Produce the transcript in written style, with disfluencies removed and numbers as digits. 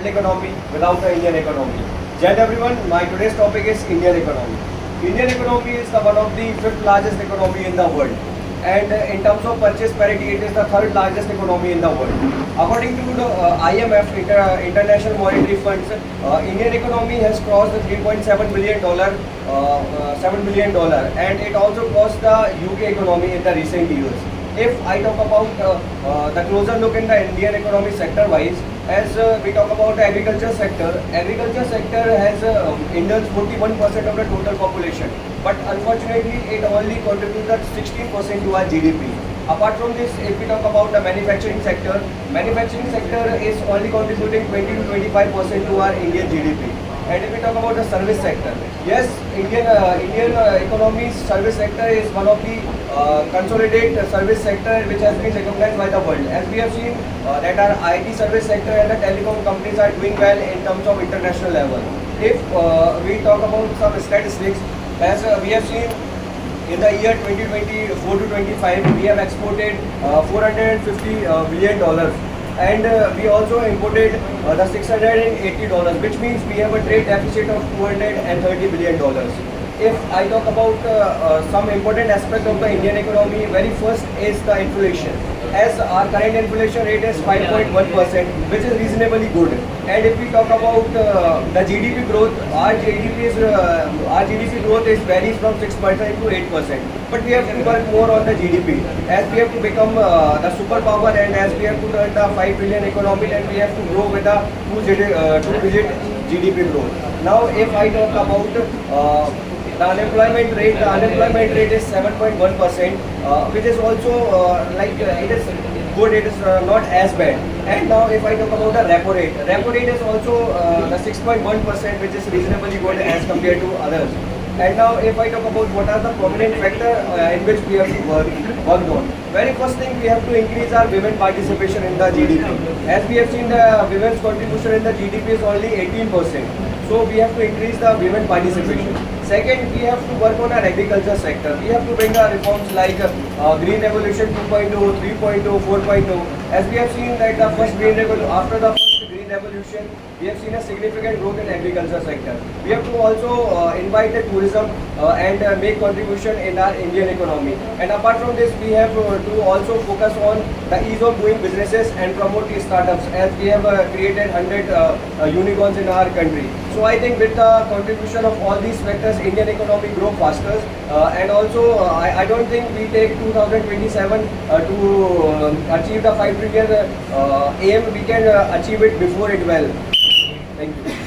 world economy without the Indian economy. Jai everyone, my today's topic is Indian economy. Indian economy is the one of the fifth largest economy in the world. And in terms of purchase parity, it is the third largest economy in the world. According to the IMF, International Monetary Funds, Indian economy has crossed the $3.7 billion, $7 billion, and it also crossed the UK economy in the recent years. If I talk about the closer look in the Indian economy sector-wise, as we talk about the agriculture sector has indulged 41% of the total population, but unfortunately it only contributed 16% to our GDP. Apart from this, if we talk about the manufacturing sector is only contributing 20 to 25% to our Indian GDP. And if we talk about the service sector, yes, Indian economy's service sector is one of the consolidated service sector which has been recognized by the world. As we have seen that our IT service sector and the telecom companies are doing well in terms of international level. If we talk about some statistics, as we have seen in the year 2024 to 25, we have exported $450 billion. And we also imported the $680, which means we have a trade deficit of $230 billion. If I talk about some important aspect of the Indian economy, very first is the inflation. As our current inflation rate is 5.1%, which is reasonably good. And if we talk about the GDP growth, our GDP growth is varies from 6% to 8%. But we have to work more on the GDP, as we have to become the superpower, and as we have to run the 5 trillion economy, and we have to grow with a two-digit GDP growth. Now, if I talk about the unemployment rate is 7.1%, which is also it is good, it is not as bad. And now if I talk about the repo rate is also the 6.1%, which is reasonably good as compared to others. And now if I talk about what are the prominent factors in which we have to work on. Very first thing, we have to increase our women participation in the GDP. As we have seen, the women's contribution in the GDP is only 18%. So we have to increase the women participation. Second, we have to work on our agriculture sector. We have to bring our reforms like Green Revolution 2.0, 3.0, 4.0. As we have seen that the first Green Revolution, after the first Green Revolution, we have seen a significant growth in agriculture sector. We have to also invite the tourism and make contribution in our Indian economy. And apart from this, we have to also focus on the ease of doing businesses and promote the startups, as we have created 100 unicorns in our country. So I think with the contribution of all these factors, Indian economy grow faster, and also I don't think we take 2027 to achieve the 5 trillion aim. We can achieve it before it well. Thank you.